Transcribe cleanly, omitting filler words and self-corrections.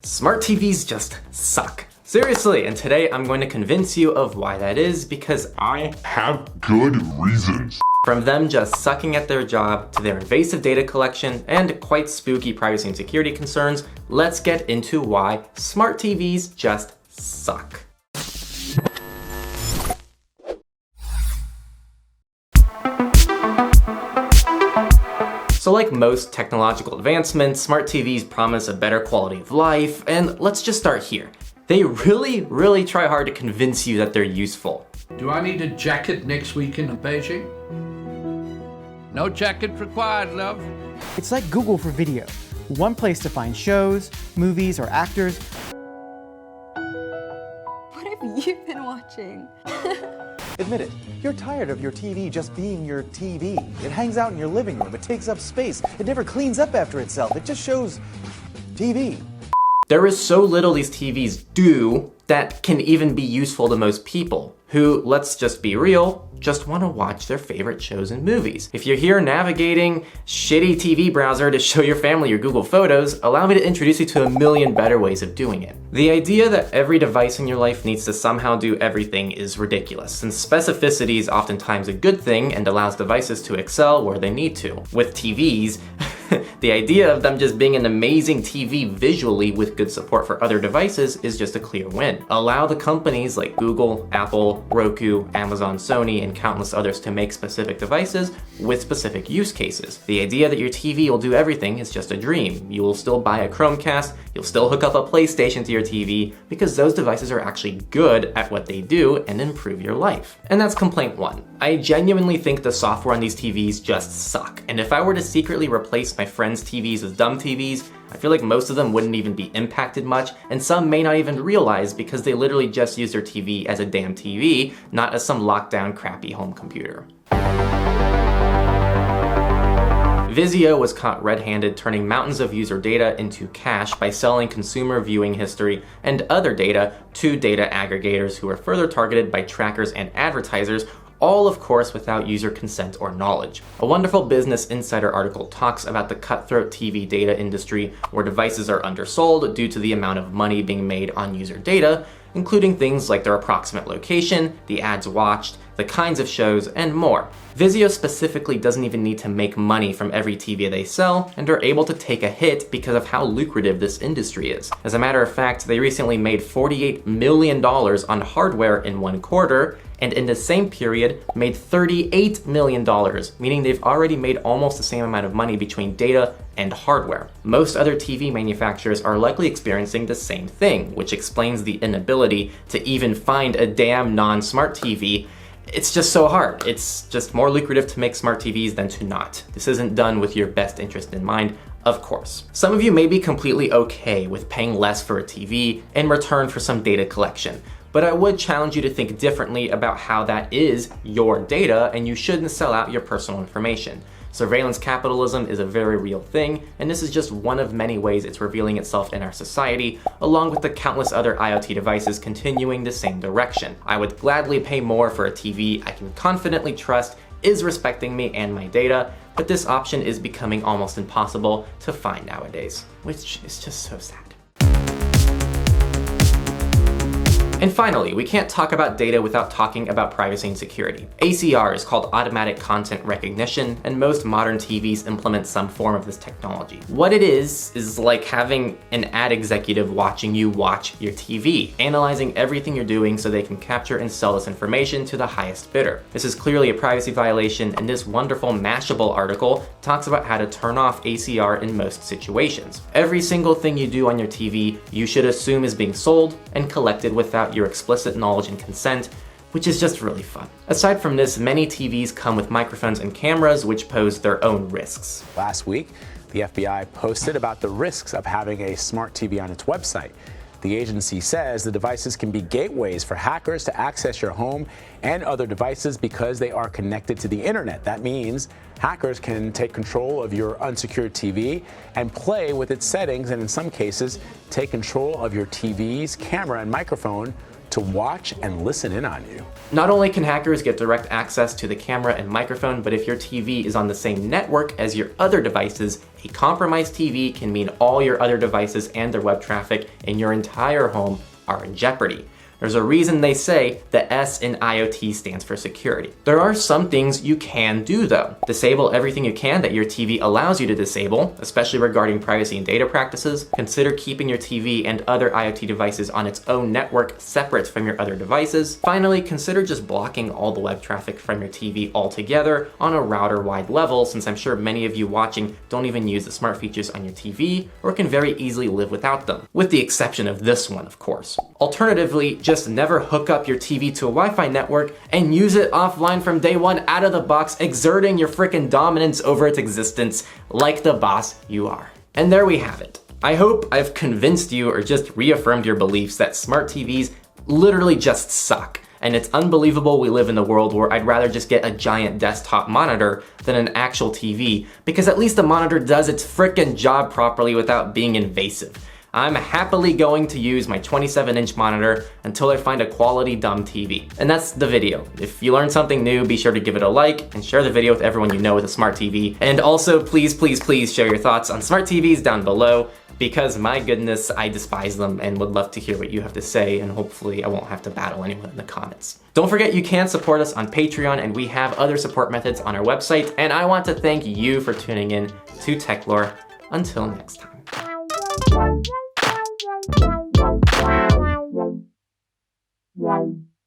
Smart TVs just suck. Seriously, and today I'm going to convince you of why that is because I have good reasons. From them just sucking at their job to their invasive data collection and quite spooky privacy and security concerns, let's get into why smart TVs just suck. So like most technological advancements, smart TVs promise a better quality of life, and let's just start here. They really try hard to convince you that they're useful. Do I need a jacket next week in Beijing? No jacket required, love. It's like Google for video. One place to find shows, movies, or actors. What have you been watching? Admit it, you're tired of your TV just being your TV. It hangs out in your living room, it takes up space, it never cleans up after itself, it just shows TV. There is so little these TVs do that can even be useful to most people who, let's just be real, just want to watch their favorite shows and movies. If you're here navigating shitty TV browser to show your family your Google Photos, allow me to introduce you to a million better ways of doing it. The idea that every device in your life needs to somehow do everything is ridiculous, since specificity is oftentimes a good thing and allows devices to excel where they need to. With TVs, the idea of them just being an amazing TV visually with good support for other devices is just a clear win. Allow the companies like Google, Apple, Roku, Amazon, Sony, and countless others to make specific devices with specific use cases. The idea that your TV will do everything is just a dream. You will still buy a Chromecast, you'll still hook up a PlayStation to your TV, because those devices are actually good at what they do and improve your life. And that's complaint one. I genuinely think the software on these TVs just suck. And if I were to secretly replace my friends' TVs with dumb TVs, I feel like most of them wouldn't even be impacted much, and some may not even realize because they literally just use their TV as a damn TV, not as some lockdown crappy home computer. Vizio was caught red-handed turning mountains of user data into cash by selling consumer viewing history and other data to data aggregators who were further targeted by trackers and advertisers, all of course without user consent or knowledge. A wonderful Business Insider article talks about the cutthroat TV data industry where devices are undersold due to the amount of money being made on user data, including things like their approximate location, the ads watched, the kinds of shows, and more. Vizio specifically doesn't even need to make money from every TV they sell, and are able to take a hit because of how lucrative this industry is. As a matter of fact, they recently made $48 million on hardware in one quarter, and in the same period made $38 million, meaning they've already made almost the same amount of money between data and hardware. Most other TV manufacturers are likely experiencing the same thing, which explains the inability to even find a damn non-smart TV. It's just so hard. It's just more lucrative to make smart TVs than to not. This isn't done with your best interest in mind, of course. Some of you may be completely okay with paying less for a TV in return for some data collection, but I would challenge you to think differently about how that is your data and you shouldn't sell out your personal information. Surveillance capitalism is a very real thing, and this is just one of many ways it's revealing itself in our society, along with the countless other IoT devices continuing the same direction. I would gladly pay more for a TV I can confidently trust is respecting me and my data, but this option is becoming almost impossible to find nowadays, which is just so sad. And finally, we can't talk about data without talking about privacy and security. ACR is called automatic content recognition, and most modern TVs implement some form of this technology. What it is like having an ad executive watching you watch your TV, analyzing everything you're doing so they can capture and sell this information to the highest bidder. This is clearly a privacy violation, and this wonderful Mashable article talks about how to turn off ACR in most situations. Every single thing you do on your TV, you should assume is being sold and collected without your explicit knowledge and consent, which is just really fun. Aside from this, many TVs come with microphones and cameras which pose their own risks. Last week, the FBI posted about the risks of having a smart TV on its website. The agency says the devices can be gateways for hackers to access your home and other devices because they are connected to the internet. That means hackers can take control of your unsecured TV and play with its settings, and in some cases, take control of your TV's camera and microphone to watch and listen in on you. Not only can hackers get direct access to the camera and microphone, but if your TV is on the same network as your other devices, a compromised TV can mean all your other devices and their web traffic in your entire home are in jeopardy. There's a reason they say the S in IoT stands for security. There are some things you can do though. Disable everything you can that your TV allows you to disable, especially regarding privacy and data practices. Consider keeping your TV and other IoT devices on its own network separate from your other devices. Finally, consider just blocking all the web traffic from your TV altogether on a router-wide level, since I'm sure many of you watching don't even use the smart features on your TV or can very easily live without them. With the exception of this one, of course. Alternatively, just never hook up your TV to a Wi-Fi network and use it offline from day one out of the box, exerting your frickin' dominance over its existence like the boss you are. And there we have it. I hope I've convinced you or just reaffirmed your beliefs that smart TVs literally just suck. And it's unbelievable we live in a world where I'd rather just get a giant desktop monitor than an actual TV, because at least the monitor does its frickin' job properly without being invasive. I'm happily going to use my 27-inch monitor until I find a quality dumb TV. And that's the video. If you learned something new, be sure to give it a like and share the video with everyone you know with a smart TV. And also, please, please, please share your thoughts on smart TVs down below, because my goodness, I despise them and would love to hear what you have to say, and hopefully I won't have to battle anyone in the comments. Don't forget you can support us on Patreon, and we have other support methods on our website, and I want to thank you for tuning in to Techlore. Until next time.